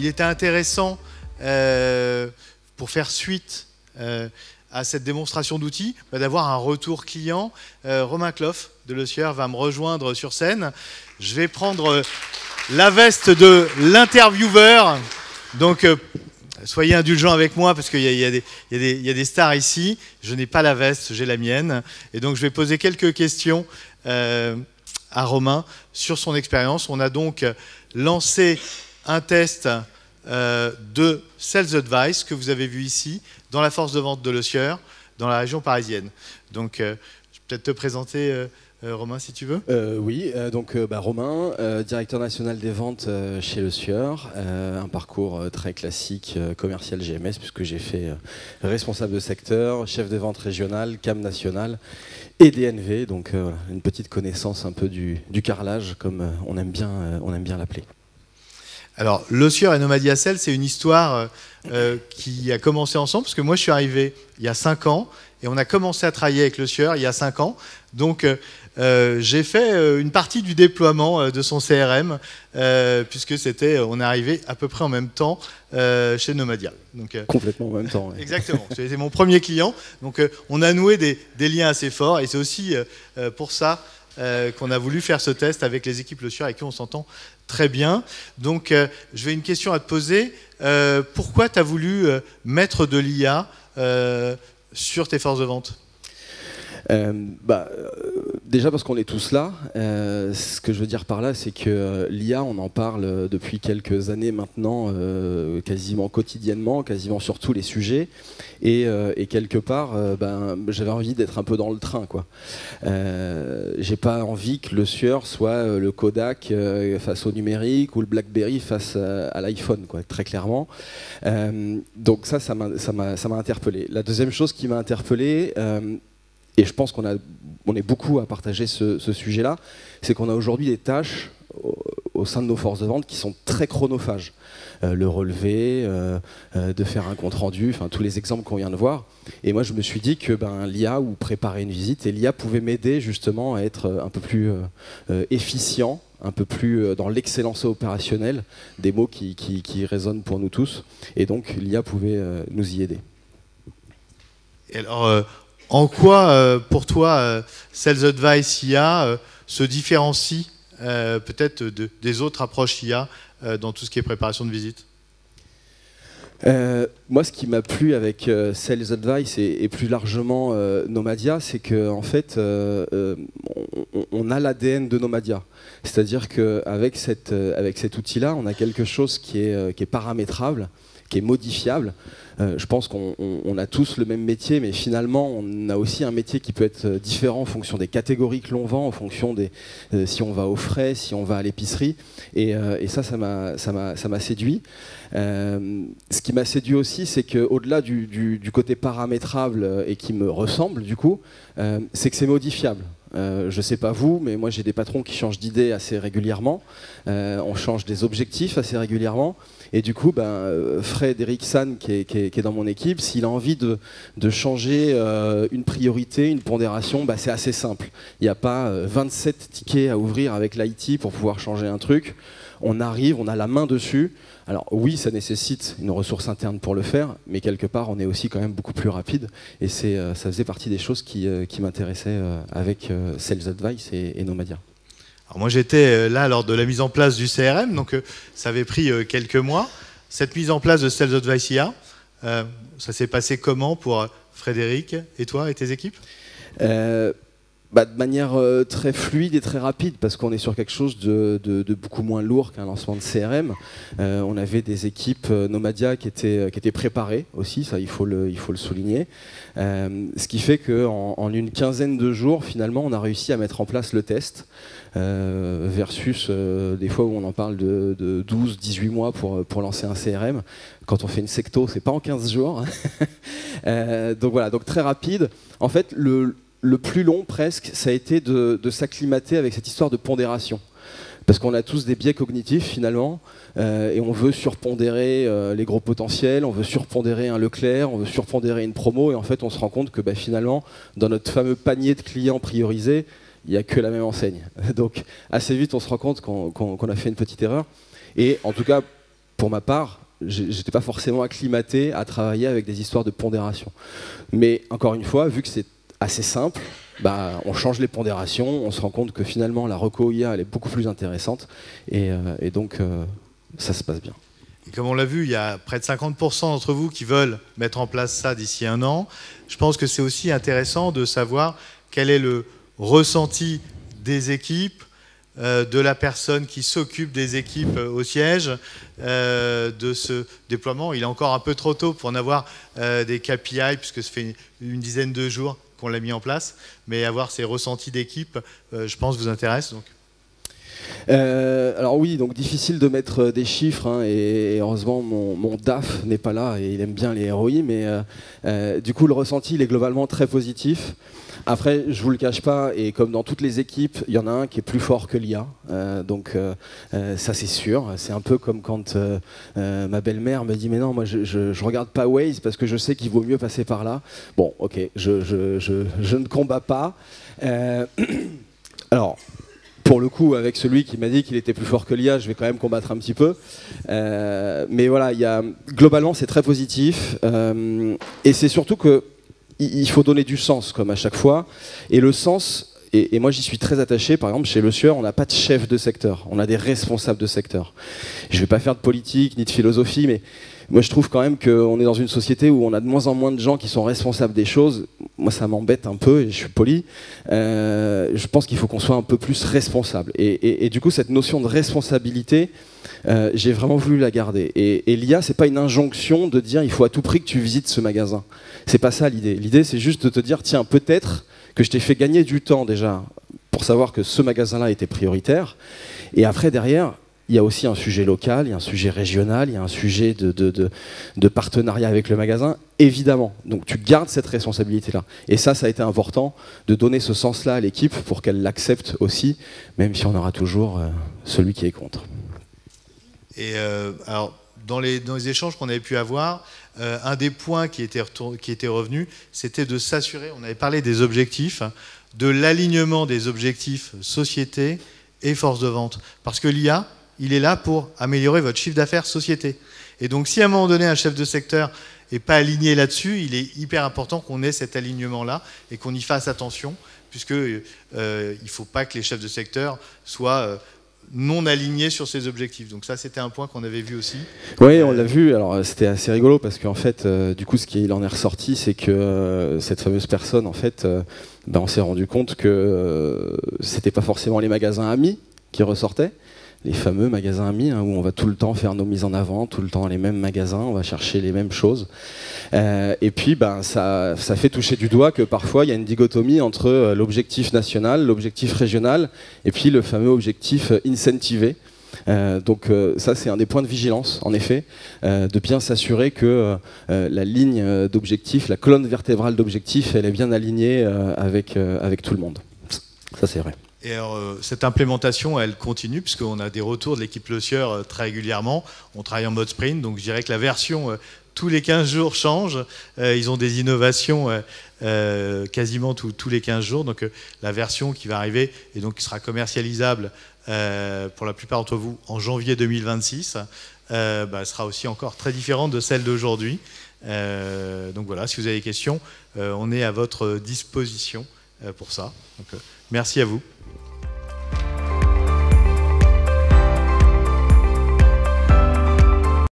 il était intéressant, pour faire suite à cette démonstration d'outils, d'avoir un retour client. Romain Cloff de Le Sieur va me rejoindre sur scène. Je vais prendre la veste de l'intervieweur. Donc, soyez indulgents avec moi parce qu'il y a des stars ici. Je n'ai pas la veste, j'ai la mienne. Et donc, je vais poser quelques questions à Romain sur son expérience. On a donc lancé un test de Sales Advice que vous avez vu ici dans la force de vente de Le Sieur, dans la région parisienne. Donc, je vais peut-être te présenter, Romain, si tu veux. Oui, Romain, directeur national des ventes chez Le Sieur, un parcours très classique commercial GMS, puisque j'ai fait responsable de secteur, chef des ventes régionales, CAM national et DNV, donc une petite connaissance un peu du carrelage, comme on aime bien l'appeler. Alors, Le Sieur et Nomadia Sales, c'est une histoire qui a commencé ensemble, parce que moi, je suis arrivé il y a 5 ans, et on a commencé à travailler avec Le Sieur il y a 5 ans. Donc, j'ai fait une partie du déploiement de son CRM, puisque on est arrivé à peu près en même temps chez Nomadia. Donc, complètement en même temps. Ouais. Exactement. C'était mon premier client. Donc, on a noué des liens assez forts, et c'est aussi pour ça qu'on a voulu faire ce test avec les équipes Le Sieur avec qui on s'entend très bien. Donc, je vais une question à te poser. Pourquoi tu as voulu mettre de l'IA sur tes forces de vente ? Déjà parce qu'on est tous là. Ce que je veux dire par là, c'est que l'IA, on en parle depuis quelques années maintenant, quasiment quotidiennement, quasiment sur tous les sujets. Et quelque part, j'avais envie d'être un peu dans le train, quoi. J'ai pas envie que le Sieur soit le Kodak face au numérique ou le BlackBerry face à l'iPhone, quoi, très clairement. Donc ça m'a interpellé. La deuxième chose qui m'a interpellé, et je pense qu'on est beaucoup à partager ce sujet-là, c'est qu'on a aujourd'hui des tâches au sein de nos forces de vente qui sont très chronophages. Le relevé, de faire un compte-rendu, enfin tous les exemples qu'on vient de voir. Et moi je me suis dit que l'IA ou préparer une visite, et l'IA pouvait m'aider justement à être un peu plus efficient, un peu plus dans l'excellence opérationnelle, des mots qui résonnent pour nous tous. Et donc l'IA pouvait nous y aider. Et alors, en quoi, pour toi, Sales Advice IA se différencie peut-être des autres approches IA dans tout ce qui est préparation de visite ? Moi, ce qui m'a plu avec Sales Advice et plus largement Nomadia, c'est qu'en fait, on a l'ADN de Nomadia. C'est-à-dire qu'avec cet outil-là, on a quelque chose qui est paramétrable, qui est modifiable. Je pense qu'on a tous le même métier, mais finalement, on a aussi un métier qui peut être différent en fonction des catégories que l'on vend, en fonction des si on va au frais, si on va à l'épicerie. Et ça m'a séduit. Ce qui m'a séduit aussi, c'est qu'au-delà du côté paramétrable et qui me ressemble, du coup, c'est que c'est modifiable. Je sais pas vous, mais moi j'ai des patrons qui changent d'idée assez régulièrement. On change des objectifs assez régulièrement. Et du coup, Frédéric San, qui est dans mon équipe, s'il a envie de changer une priorité, une pondération, c'est assez simple. Il n'y a pas 27 tickets à ouvrir avec l'IT pour pouvoir changer un truc. On arrive, on a la main dessus. Alors oui, ça nécessite une ressource interne pour le faire, mais quelque part, on est aussi quand même beaucoup plus rapide. Et ça faisait partie des choses qui m'intéressaient avec Sales Advice et Nomadia. Alors moi, j'étais là lors de la mise en place du CRM, donc ça avait pris quelques mois. Cette mise en place de Sales Advice IA, ça s'est passé comment pour Frédéric et toi et tes équipes ? De manière très fluide et très rapide, parce qu'on est sur quelque chose de beaucoup moins lourd qu'un lancement de CRM. On avait des équipes Nomadia qui étaient préparées aussi, ça il faut le souligner. Ce qui fait qu'en une quinzaine de jours, finalement, on a réussi à mettre en place le test, versus des fois où on en parle de 12-18 mois pour lancer un CRM. Quand on fait une secto, c'est pas en 15 jours. Donc voilà, donc très rapide. En fait, le plus long presque, ça a été de s'acclimater avec cette histoire de pondération. Parce qu'on a tous des biais cognitifs finalement, et on veut surpondérer les gros potentiels, on veut surpondérer un Leclerc, on veut surpondérer une promo, et en fait on se rend compte que finalement, dans notre fameux panier de clients priorisés, il n'y a que la même enseigne. Donc assez vite on se rend compte qu'on a fait une petite erreur. Et en tout cas, pour ma part, j'étais pas forcément acclimaté à travailler avec des histoires de pondération. Mais encore une fois, vu que c'est assez simple, bah, on change les pondérations, on se rend compte que finalement la reco IA elle est beaucoup plus intéressante et donc ça se passe bien. Et comme on l'a vu, il y a près de 50% d'entre vous qui veulent mettre en place ça d'ici 1 an. Je pense que c'est aussi intéressant de savoir quel est le ressenti des équipes, de la personne qui s'occupe des équipes au siège, de ce déploiement. Il est encore un peu trop tôt pour en avoir des KPI, puisque ça fait une dizaine de jours qu'on l'a mis en place, mais avoir ces ressentis d'équipe, je pense, vous intéresse. Donc. Alors oui, donc difficile de mettre des chiffres, hein, et heureusement mon DAF n'est pas là et il aime bien les ROI, mais du coup le ressenti il est globalement très positif. Après, je vous le cache pas, et comme dans toutes les équipes, il y en a un qui est plus fort que l'IA, donc ça c'est sûr. C'est un peu comme quand ma belle-mère me dit mais non, moi je regarde pas Waze parce que je sais qu'il vaut mieux passer par là. Bon, ok, je ne combats pas. Alors. Pour le coup, avec celui qui m'a dit qu'il était plus fort que l'IA, je vais quand même combattre un petit peu. Mais voilà, globalement, c'est très positif. Et c'est surtout qu'il faut donner du sens, comme à chaque fois. Et le sens, et moi j'y suis très attaché, par exemple, chez Le Sieur, on n'a pas de chef de secteur, on a des responsables de secteur. Je ne vais pas faire de politique ni de philosophie, mais moi je trouve quand même qu'on est dans une société où on a de moins en moins de gens qui sont responsables des choses. Moi ça m'embête un peu, et je suis poli. Je pense qu'il faut qu'on soit un peu plus responsable. Et du coup cette notion de responsabilité, j'ai vraiment voulu la garder. Et l'IA, c'est pas une injonction de dire il faut à tout prix que tu visites ce magasin. C'est pas ça l'idée. L'idée c'est juste de te dire tiens, peut-être que je t'ai fait gagner du temps déjà pour savoir que ce magasin-là était prioritaire. Et après derrière, il y a aussi un sujet local, il y a un sujet régional, il y a un sujet de partenariat avec le magasin, évidemment. Donc tu gardes cette responsabilité-là. Et ça a été important de donner ce sens-là à l'équipe pour qu'elle l'accepte aussi, même si on aura toujours celui qui est contre. Et alors, dans les échanges qu'on avait pu avoir, un des points qui était revenu, c'était de s'assurer, on avait parlé des objectifs, de l'alignement des objectifs société et force de vente. Parce que l'IA, il est là pour améliorer votre chiffre d'affaires société. Et donc, si à un moment donné, un chef de secteur n'est pas aligné là-dessus, il est hyper important qu'on ait cet alignement-là et qu'on y fasse attention, puisqu'il ne faut pas que les chefs de secteur soient non alignés sur ces objectifs. Donc ça, c'était un point qu'on avait vu aussi. Oui, on l'a vu. Alors, c'était assez rigolo parce qu'en fait, du coup, ce qu'il en est ressorti, c'est que cette fameuse personne, en fait, on s'est rendu compte que c'était pas forcément les magasins amis qui ressortaient, les fameux magasins amis, hein, où on va tout le temps faire nos mises en avant, tout le temps dans les mêmes magasins, on va chercher les mêmes choses. Et puis ça fait toucher du doigt que parfois il y a une dichotomie entre l'objectif national, l'objectif régional, et puis le fameux objectif incentivé. Donc ça c'est un des points de vigilance en effet, de bien s'assurer que la ligne d'objectif, la colonne vertébrale d'objectif, elle est bien alignée avec tout le monde. Ça c'est vrai. Et alors, cette implémentation, elle continue, puisqu'on a des retours de l'équipe Le Sieur très régulièrement. On travaille en mode sprint, donc je dirais que la version, tous les 15 jours, change. Ils ont des innovations quasiment tous les 15 jours. Donc la version qui va arriver, et donc qui sera commercialisable pour la plupart d'entre vous en janvier 2026, sera aussi encore très différente de celle d'aujourd'hui. Donc voilà, si vous avez des questions, on est à votre disposition pour ça. Donc, merci à vous.